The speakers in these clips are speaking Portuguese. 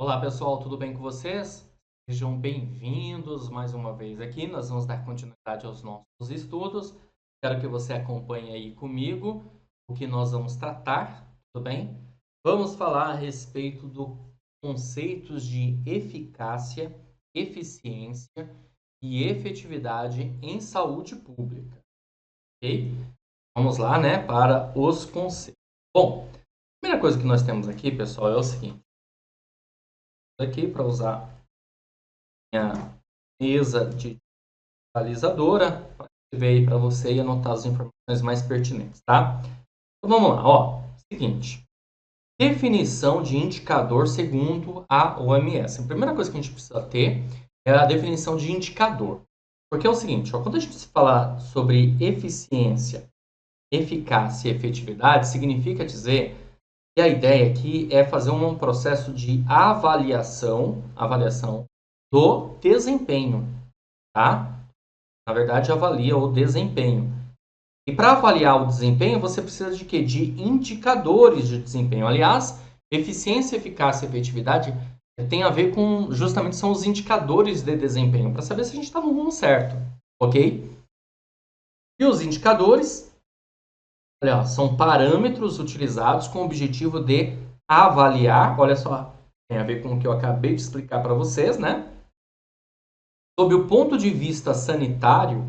Olá pessoal, tudo bem com vocês? Sejam bem-vindos mais uma vez aqui. Nós vamos dar continuidade aos nossos estudos. Quero que você acompanhe aí comigo o que nós vamos tratar, tudo bem? Vamos falar a respeito dos conceitos de eficácia, eficiência e efetividade em saúde pública, ok? Vamos lá, né, para os conceitos. Bom, a primeira coisa que nós temos aqui, pessoal, é o seguinte. Aqui para usar minha mesa digitalizadora para escrever aí para você e anotar as informações mais pertinentes, tá? Então vamos lá, ó. Seguinte, definição de indicador segundo a OMS. A primeira coisa que a gente precisa ter é a definição de indicador. Porque é o seguinte, ó, quando a gente fala sobre eficiência, eficácia e efetividade, significa dizer que a ideia aqui é fazer um processo de avaliação do desempenho, tá? Na verdade, avalia o desempenho. E para avaliar o desempenho, você precisa de quê? De indicadores de desempenho. Aliás, eficiência, eficácia e efetividade tem a ver com, justamente, são os indicadores de desempenho, para saber se a gente está no rumo certo, ok? E os indicadores, olha, são parâmetros utilizados com o objetivo de avaliar, olha só, tem a ver com o que eu acabei de explicar para vocês, né? Sob o ponto de vista sanitário,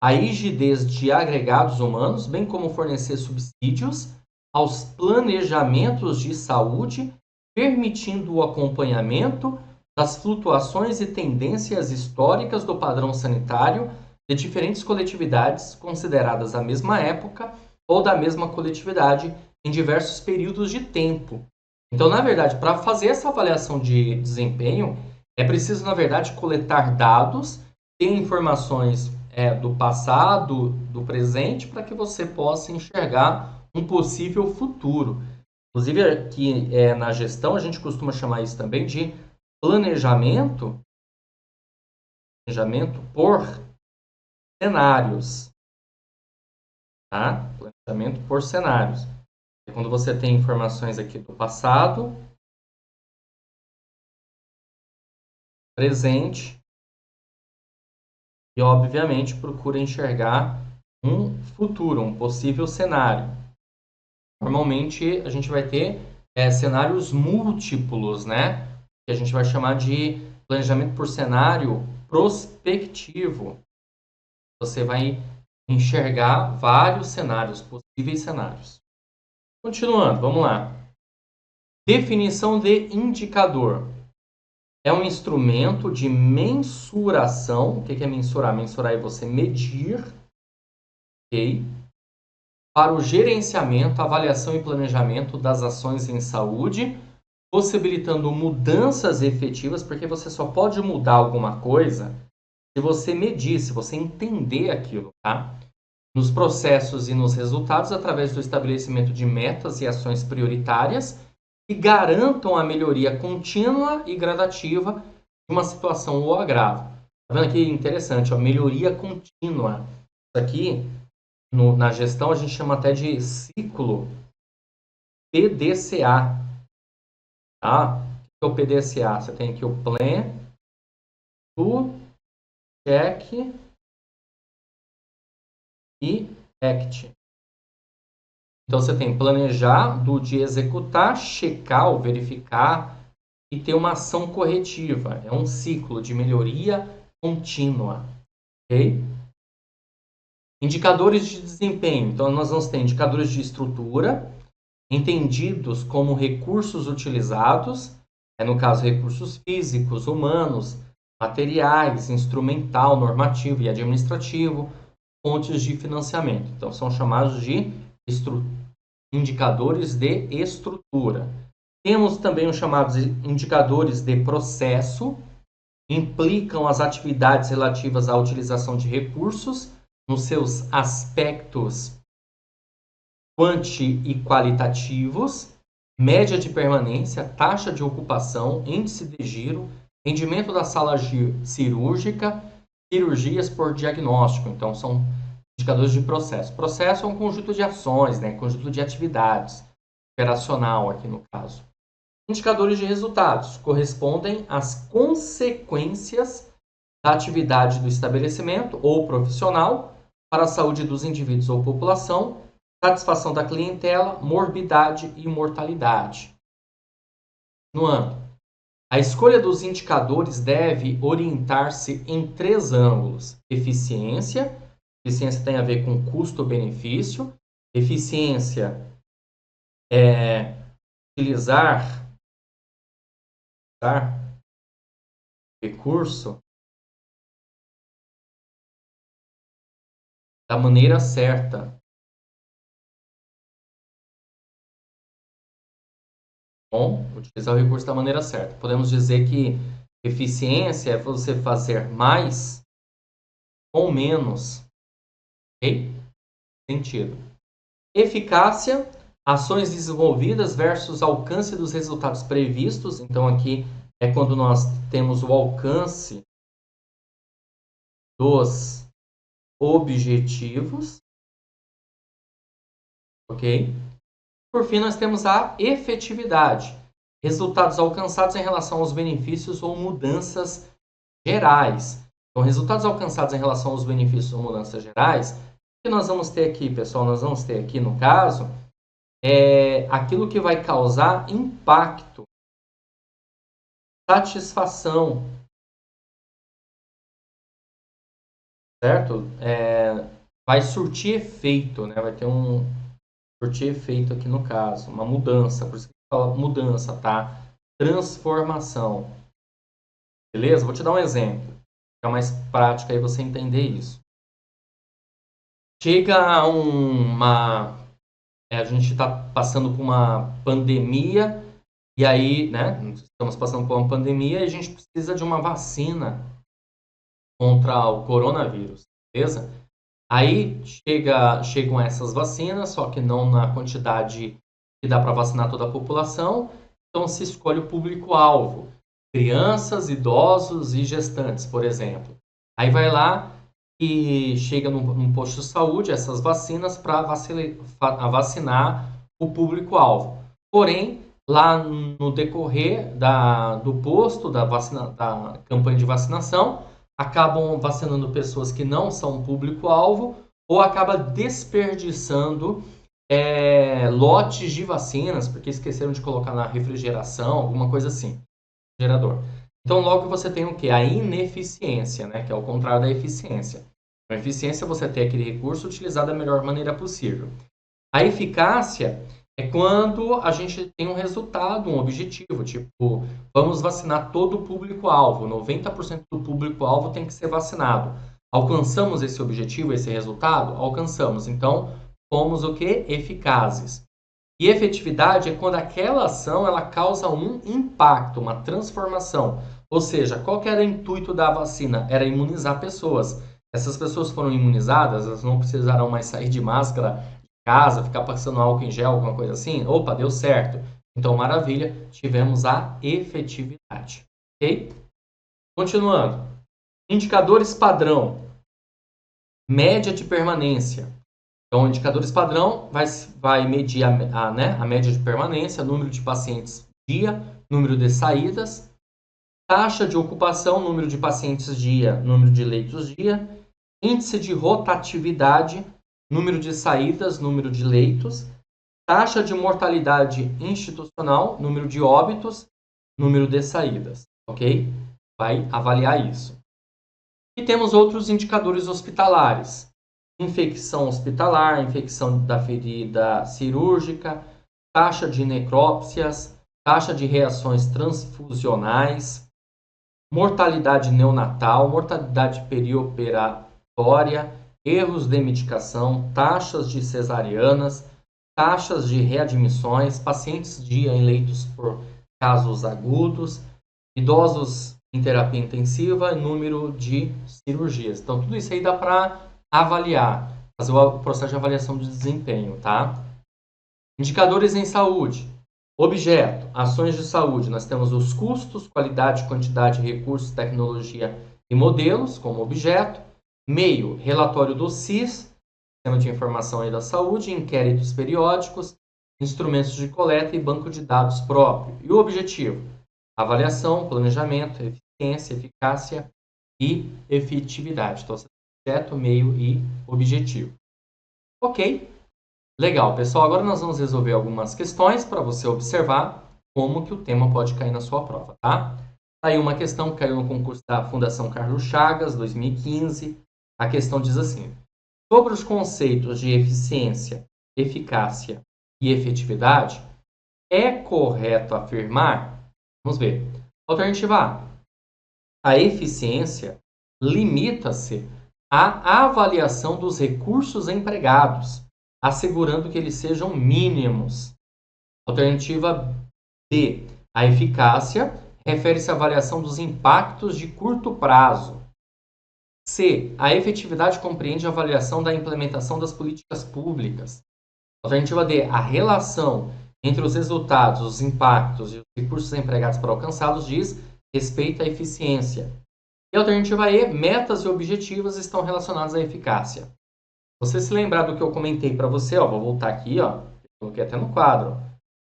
a rigidez de agregados humanos, bem como fornecer subsídios aos planejamentos de saúde, permitindo o acompanhamento das flutuações e tendências históricas do padrão sanitário de diferentes coletividades consideradas da mesma época ou da mesma coletividade em diversos períodos de tempo. Então, na verdade, para fazer essa avaliação de desempenho, é preciso, na verdade, coletar dados, ter informações do passado, do presente, para que você possa enxergar um possível futuro. Inclusive, aqui na gestão, a gente costuma chamar isso também de planejamento, planejamento por cenários. Tá? Planejamento por cenários. É quando você tem informações aqui do passado, presente, e obviamente procura enxergar um futuro, um possível cenário. Normalmente a gente vai ter cenários múltiplos, né? Que a gente vai chamar de planejamento por cenário prospectivo. Você vai enxergar vários cenários, possíveis cenários. Continuando, vamos lá. Definição de indicador. É um instrumento de mensuração. O que é mensurar? Mensurar é você medir, ok? Para o gerenciamento, avaliação e planejamento das ações em saúde, possibilitando mudanças efetivas, porque você só pode mudar alguma coisa se você medir, se você entender aquilo, tá? Nos processos e nos resultados, através do estabelecimento de metas e ações prioritárias que garantam a melhoria contínua e gradativa de uma situação ou agravo. Tá vendo aqui? Interessante, ó, melhoria contínua. Isso aqui, na gestão, a gente chama até de ciclo PDCA. Tá? O que é o PDCA? Você tem aqui o Plan, Do, Check e Act. Então, você tem planejar, do de executar, checar ou verificar e ter uma ação corretiva. É um ciclo de melhoria contínua. Ok? Indicadores de desempenho. Então, nós vamos ter indicadores de estrutura, entendidos como recursos utilizados, no caso, recursos físicos, humanos, materiais, instrumental, normativo e administrativo, fontes de financiamento. Então, são chamados de indicadores de estrutura. Temos também os chamados indicadores de processo, implicam as atividades relativas à utilização de recursos nos seus aspectos quanti e qualitativos, média de permanência, taxa de ocupação, índice de giro, rendimento da sala cirúrgica, cirurgias por diagnóstico. Então, são indicadores de processo. Processo é um conjunto de ações, né? Conjunto de atividades, operacional aqui no caso. Indicadores de resultados correspondem às consequências da atividade do estabelecimento ou profissional para a saúde dos indivíduos ou população, satisfação da clientela, morbidade e mortalidade. Continuando. A escolha dos indicadores deve orientar-se em 3 ângulos. Eficiência. Eficiência tem a ver com custo-benefício. Eficiência é utilizar recurso da maneira certa. Bom, utilizar o recurso da maneira certa. Podemos dizer que eficiência é você fazer mais com menos. Ok? Sentido. Eficácia, ações desenvolvidas versus alcance dos resultados previstos. Então, aqui é quando nós temos o alcance dos objetivos. Ok? Por fim, nós temos a efetividade. Resultados alcançados em relação aos benefícios ou mudanças gerais. Então, resultados alcançados em relação aos benefícios ou mudanças gerais, o que nós vamos ter aqui, pessoal? Nós vamos ter aqui, no caso, aquilo que vai causar impacto, satisfação, certo? Vai surtir efeito, né? Vai ter surtir efeito aqui no caso, uma mudança, por isso que fala mudança, tá? Transformação. Beleza? Vou te dar um exemplo. Fica mais prático aí você entender isso. Chega a gente está passando por uma pandemia e aí, né? Estamos passando por uma pandemia e a gente precisa de uma vacina contra o coronavírus, beleza? Aí chegam essas vacinas, só que não na quantidade que dá para vacinar toda a população. Então se escolhe o público-alvo. Crianças, idosos e gestantes, por exemplo. Aí vai lá e chega num posto de saúde essas vacinas para vacinar o público-alvo. Porém, lá no decorrer do posto, da campanha de vacinação, acabam vacinando pessoas que não são público-alvo ou acaba desperdiçando lotes de vacinas, porque esqueceram de colocar na refrigeração, alguma coisa assim. Gerador. Então, logo você tem o que? A ineficiência, né? Que é o contrário da eficiência. A eficiência é você ter aquele recurso utilizado da melhor maneira possível. A eficácia é quando a gente tem um resultado, um objetivo, tipo, vamos vacinar todo o público-alvo, 90% do público-alvo tem que ser vacinado. Alcançamos esse objetivo, esse resultado? Alcançamos. Então, fomos o quê? Eficazes. E efetividade é quando aquela ação ela causa um impacto, uma transformação. Ou seja, qual que era o intuito da vacina? Era imunizar pessoas. Essas pessoas foram imunizadas, elas não precisarão mais sair de máscara de casa, ficar passando álcool em gel, alguma coisa assim. Opa, deu certo. Então, maravilha, tivemos a efetividade. Ok? Continuando. Indicadores padrão. Média de permanência. Então, indicadores padrão vai medir a média de permanência, número de pacientes dia, número de saídas, taxa de ocupação, número de pacientes dia, número de leitos dia, índice de rotatividade, número de saídas, número de leitos, taxa de mortalidade institucional, número de óbitos, número de saídas, ok? Vai avaliar isso. E temos outros indicadores hospitalares. Infecção hospitalar, infecção da ferida cirúrgica, taxa de necrópsias, taxa de reações transfusionais, mortalidade neonatal, mortalidade perioperatória, erros de medicação, taxas de cesarianas, taxas de readmissões, pacientes dia em leitos por casos agudos, idosos em terapia intensiva e número de cirurgias. Então, tudo isso aí dá para avaliar, fazer o processo de avaliação de desempenho, tá? Indicadores em saúde. Objeto, ações de saúde. Nós temos os custos, qualidade, quantidade, recursos, tecnologia e modelos como objeto. Meio, relatório do SIS, Sistema de Informação aí da Saúde, inquéritos periódicos. instrumentos de coleta e banco de dados próprio. E o objetivo? Avaliação, planejamento, eficiência, eficácia e efetividade. Então, objeto, meio e objetivo. Ok? Legal, pessoal. Agora nós vamos resolver algumas questões para você observar como que o tema pode cair na sua prova, tá? Aí uma questão que caiu no concurso da Fundação Carlos Chagas, 2015. A questão diz assim: sobre os conceitos de eficiência, eficácia e efetividade, é correto afirmar? Vamos ver. Alternativa A. A eficiência limita-se à avaliação dos recursos empregados, assegurando que eles sejam mínimos. Alternativa B. A eficácia refere-se à avaliação dos impactos de curto prazo. C. A efetividade compreende a avaliação da implementação das políticas públicas. Alternativa D. A relação entre os resultados, os impactos e os recursos empregados para alcançá-los diz respeito à eficiência. E a alternativa E. Metas e objetivos estão relacionados à eficácia. Você se lembrar do que eu comentei para você, ó, vou voltar aqui, ó, coloquei até no quadro.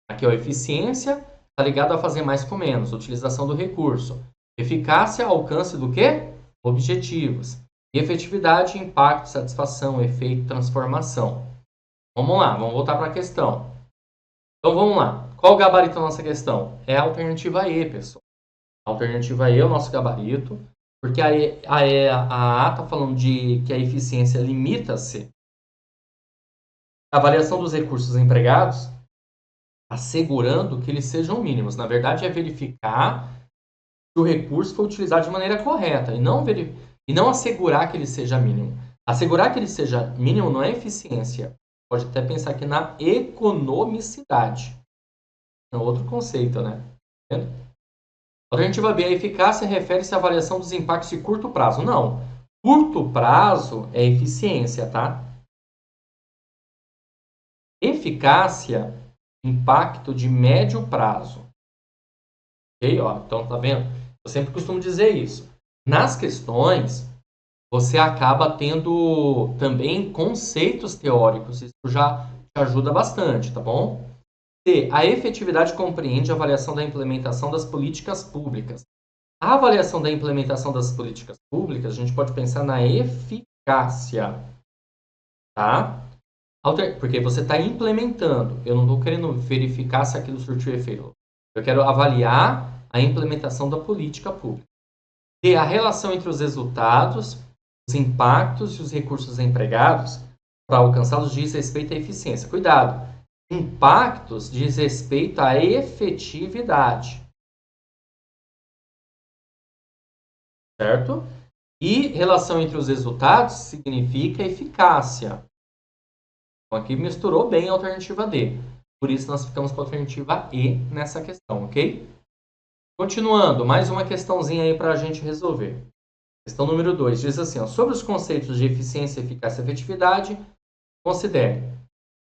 Aqui, ó, eficiência está ligado a fazer mais com menos, utilização do recurso. Eficácia, alcance do quê? Objetivos. E efetividade, impacto, satisfação, efeito, transformação. Vamos lá, vamos voltar para a questão. Então vamos lá. Qual o gabarito da nossa questão? É a alternativa E, pessoal. A alternativa E é o nosso gabarito, porque a A está falando de que a eficiência limita-se à avaliação dos recursos empregados, assegurando que eles sejam mínimos. Na verdade, é verificar que o recurso foi utilizado de maneira correta e não assegurar que ele seja mínimo. Assegurar que ele seja mínimo não é eficiência. Pode até pensar aqui na economicidade. É outro conceito, né? Alternativa B, a eficácia refere-se à avaliação dos impactos de curto prazo. Não. Curto prazo é eficiência, tá? Eficácia, impacto de médio prazo. Ok? Ó, então, tá vendo? Eu sempre costumo dizer isso. Nas questões, você acaba tendo também conceitos teóricos. Isso já te ajuda bastante, tá bom? C. A efetividade compreende a avaliação da implementação das políticas públicas. A avaliação da implementação das políticas públicas, a gente pode pensar na eficácia, tá? Porque você está implementando. Eu não estou querendo verificar se aquilo surtiu efeito. Eu quero avaliar a implementação da política pública. D. A relação entre os resultados, os impactos e os recursos empregados para alcançá-los diz respeito à eficiência. Cuidado! Impactos diz respeito à efetividade. Certo? E relação entre os resultados significa eficácia. Então, aqui misturou bem a alternativa D. Por isso, nós ficamos com a alternativa E nessa questão, ok? Continuando, mais uma questãozinha aí para a gente resolver. Questão número 2 diz assim, ó, sobre os conceitos de eficiência, eficácia e efetividade, considere.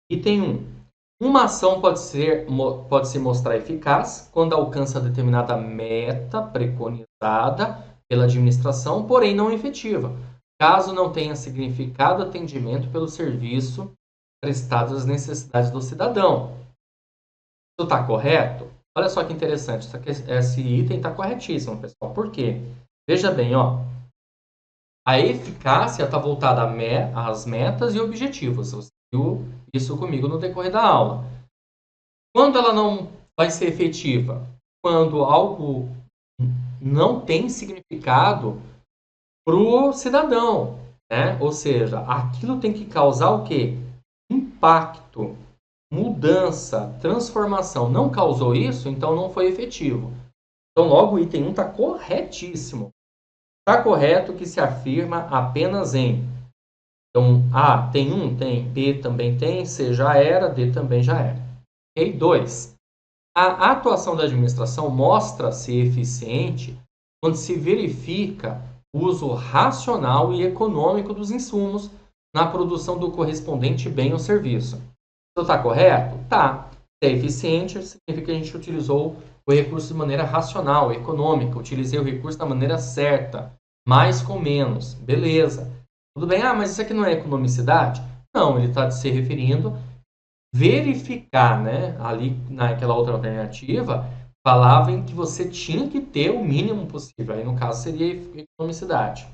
Item 1. Uma ação pode se mostrar eficaz quando alcança determinada meta preconizada pela administração, porém não efetiva, caso não tenha significado atendimento pelo serviço prestado às necessidades do cidadão. Isso está correto? Olha só que interessante, esse item está corretíssimo, pessoal. Por quê? Veja bem, ó, a eficácia está voltada às metas e objetivos. Você viu isso comigo no decorrer da aula. Quando ela não vai ser efetiva? Quando algo não tem significado para o cidadão, né? Ou seja, aquilo tem que causar o quê? Impacto, mudança, transformação. Não causou isso, então não foi efetivo. Então, logo, o item 1 está corretíssimo. Está correto que se afirma apenas em. Então, A tem 1? Tem. B também tem. C já era. D também já era. Ok? 2. A atuação da administração mostra-se eficiente quando se verifica o uso racional e econômico dos insumos na produção do correspondente bem ou serviço. Isso está correto? Tá. Se é eficiente, significa que a gente utilizou o recurso de maneira racional, econômica. Utilizei o recurso da maneira certa. Mais com menos. Beleza. Tudo bem? Ah, mas isso aqui não é economicidade? Não, ele está se referindo verificar, né? Ali naquela outra alternativa, falava em que você tinha que ter o mínimo possível. Aí, no caso, seria economicidade.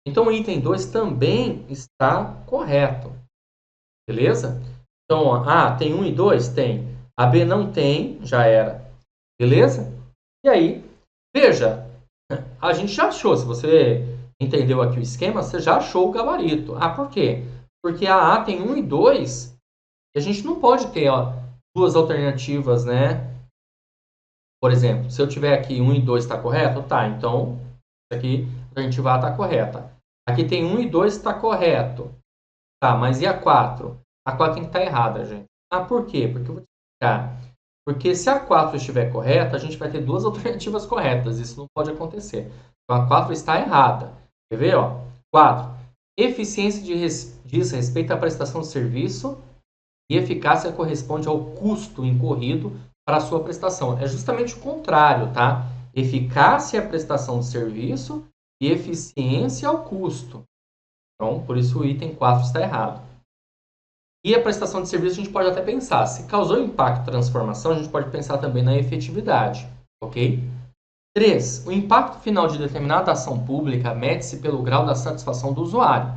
Então, o item 2 também está correto. Beleza? Então, A tem 1 e 2? Tem. A B não tem, já era. Beleza? E aí, veja, a gente já achou, se você entendeu aqui o esquema, você já achou o gabarito. Ah, por quê? Porque a A tem 1 e 2, e a gente não pode ter duas alternativas, né? Por exemplo, se eu tiver aqui 1 e 2 está correto? Tá, então, isso aqui, a alternativa A está correta. Aqui tem 1 e 2 está correto. Tá, mas e a 4? A 4 tem que estar errada, gente. Ah, por quê? Porque eu vou te explicar. Porque se a 4 estiver correta, a gente vai ter duas alternativas corretas. Isso não pode acontecer. Então, a 4 está errada. Quer ver? Ó? 4. Eficiência diz respeito à prestação de serviço e eficácia corresponde ao custo incorrido para a sua prestação. É justamente o contrário, tá? Eficácia é a prestação de serviço e eficiência ao custo. Então, por isso o item 4 está errado. E a prestação de serviço a gente pode até pensar, se causou impacto e transformação, a gente pode pensar também na efetividade, ok? 3. O impacto final de determinada ação pública mede-se pelo grau da satisfação do usuário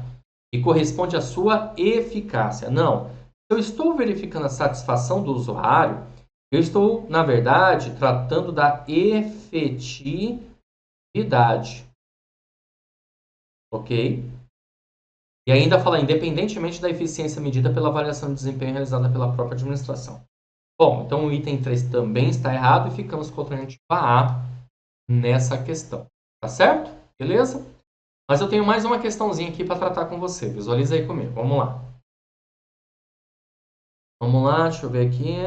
e corresponde à sua eficácia. Não, se eu estou verificando a satisfação do usuário, eu estou, na verdade, tratando da efetividade, ok? E ainda fala, independentemente da eficiência medida pela avaliação de desempenho realizada pela própria administração. Bom, então o item 3 também está errado e ficamos com a alternativa A nessa questão. Tá certo? Beleza? Mas eu tenho mais uma questãozinha aqui para tratar com você. Visualiza aí comigo. Vamos lá. Vamos lá, deixa eu ver aqui.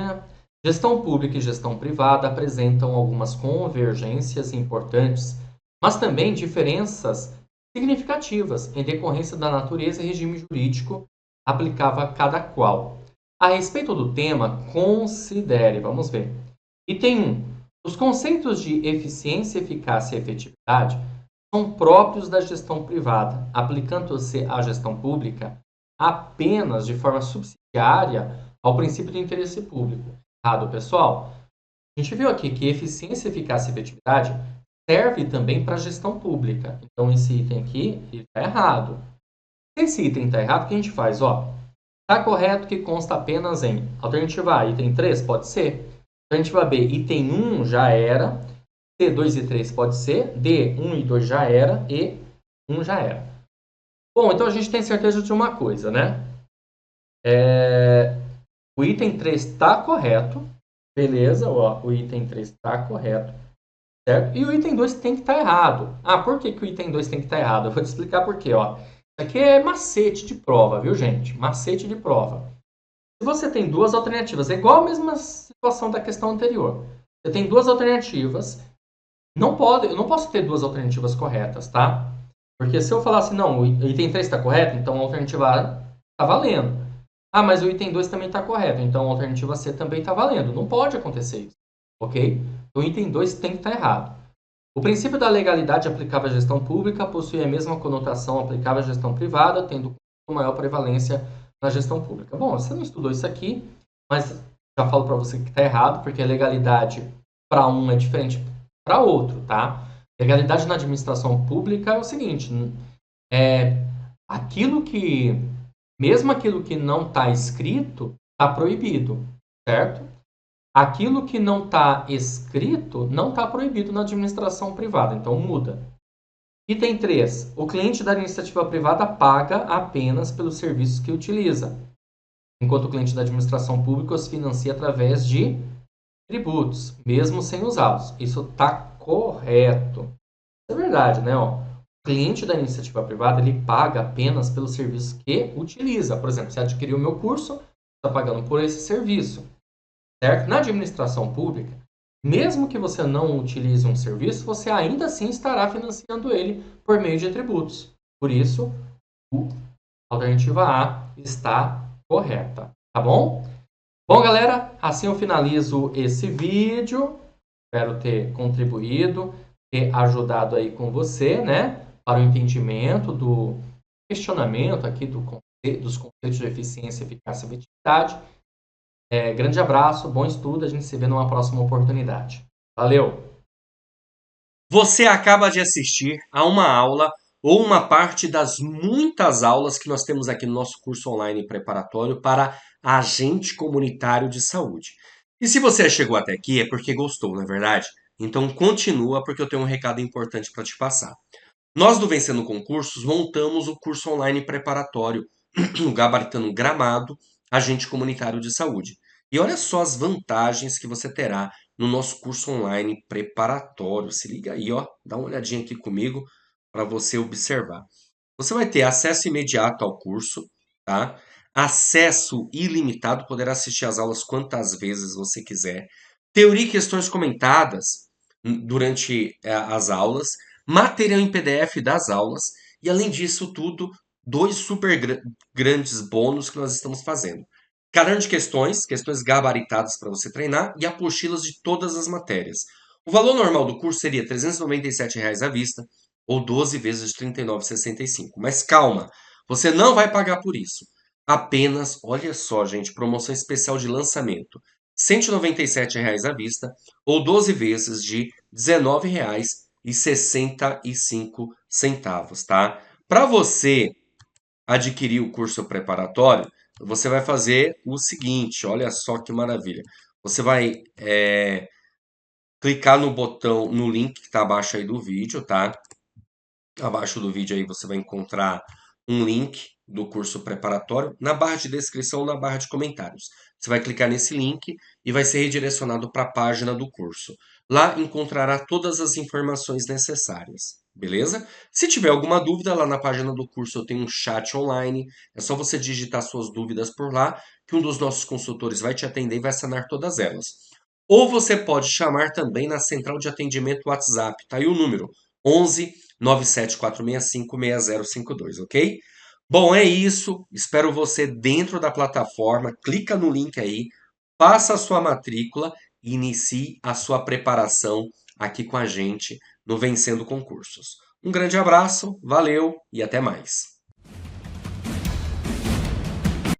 Gestão pública e gestão privada apresentam algumas convergências importantes, mas também diferenças significativas em decorrência da natureza e regime jurídico aplicável a cada qual. A respeito do tema, considere, vamos ver. Item 1. Os conceitos de eficiência, eficácia e efetividade são próprios da gestão privada, aplicando-se à gestão pública apenas de forma subsidiária ao princípio do interesse público. Errado, pessoal? A gente viu aqui que eficiência, eficácia e efetividade serve também para a gestão pública. Então, esse item aqui está errado. Se esse item está errado, o que a gente faz? Está correto que consta apenas em alternativa A, item 3, pode ser. Alternativa B, item 1 já era. C, 2 e 3 pode ser. D, 1 e 2 já era. E 1 já era. Bom, então a gente tem certeza de uma coisa, né? O item 3 está correto. Beleza, o item 3 está correto. Certo? E o item 2 tem que estar errado. Ah, por que o item 2 tem que estar errado? Eu vou te explicar por quê. Isso aqui é macete de prova, viu, gente? Macete de prova. Se você tem duas alternativas, é igual a mesma situação da questão anterior. Você tem duas alternativas. Eu não posso ter duas alternativas corretas, tá? Porque se eu falar assim, não, o item 3 está correto, então a alternativa A está valendo. Ah, mas o item 2 também está correto, então a alternativa C também está valendo. Não pode acontecer isso, ok? Então o item 2 tem que estar errado. O princípio da legalidade aplicável à gestão pública possui a mesma conotação aplicável à gestão privada, tendo maior prevalência na gestão pública. Bom, você não estudou isso aqui, mas já falo para você que está errado, porque a legalidade para um é diferente para outro, tá? Legalidade na administração pública é o seguinte, mesmo aquilo que não está escrito, está proibido, certo? Aquilo que não está escrito não está proibido na administração privada, então muda. Item 3. O cliente da iniciativa privada paga apenas pelos serviços que utiliza, enquanto o cliente da administração pública os financia através de tributos, mesmo sem usá-los. Isso está correto. Isso é verdade, né? O cliente da iniciativa privada ele paga apenas pelos serviços que utiliza. Por exemplo, você adquiriu o meu curso, está pagando por esse serviço. Certo? Na administração pública, mesmo que você não utilize um serviço, você ainda assim estará financiando ele por meio de tributos. Por isso, a alternativa A está correta. Tá bom? Bom, galera, assim eu finalizo esse vídeo. Espero ter contribuído, ter ajudado aí com você, né? Para o entendimento do questionamento aqui dos conceitos de eficiência, eficácia e efetividade. Grande abraço, bom estudo, a gente se vê numa próxima oportunidade. Valeu! Você acaba de assistir a uma aula ou uma parte das muitas aulas que nós temos aqui no nosso curso online preparatório para agente comunitário de saúde. E se você chegou até aqui é porque gostou, não é verdade? Então continua porque eu tenho um recado importante para te passar. Nós do Vencendo Concursos montamos o curso online preparatório Gabaritando Gramado, agente comunitário de saúde. E olha só as vantagens que você terá no nosso curso online preparatório. Se liga aí, ó, dá uma olhadinha aqui comigo para você observar. Você vai ter acesso imediato ao curso, tá? Acesso ilimitado, poderá assistir às aulas quantas vezes você quiser. Teoria e questões comentadas durante as aulas, material em PDF das aulas e além disso tudo, dois super grandes bônus que nós estamos fazendo. Caderno de questões, questões gabaritadas para você treinar e apostilas de todas as matérias. O valor normal do curso seria R$ 397 à vista, ou 12 vezes de R$ 39,65. Mas calma, você não vai pagar por isso. Apenas, olha só, gente, promoção especial de lançamento. R$ 197 à vista ou 12 vezes de R$ 19,65, tá? Para você adquirir o curso preparatório, você vai fazer o seguinte, olha só que maravilha. Você vai clicar no botão, no link que está abaixo aí do vídeo, tá? Abaixo do vídeo aí você vai encontrar um link do curso preparatório na barra de descrição ou na barra de comentários. Você vai clicar nesse link e vai ser redirecionado para a página do curso. Lá encontrará todas as informações necessárias, beleza? Se tiver alguma dúvida, lá na página do curso eu tenho um chat online. É só você digitar suas dúvidas por lá, que um dos nossos consultores vai te atender e vai sanar todas elas. Ou você pode chamar também na central de atendimento WhatsApp, tá aí o número 11 97465 6052, ok? Bom, é isso. Espero você dentro da plataforma. Clica no link aí, faça a sua matrícula e inicie a sua preparação aqui com a gente no Vencendo Concursos. Um grande abraço, valeu e até mais.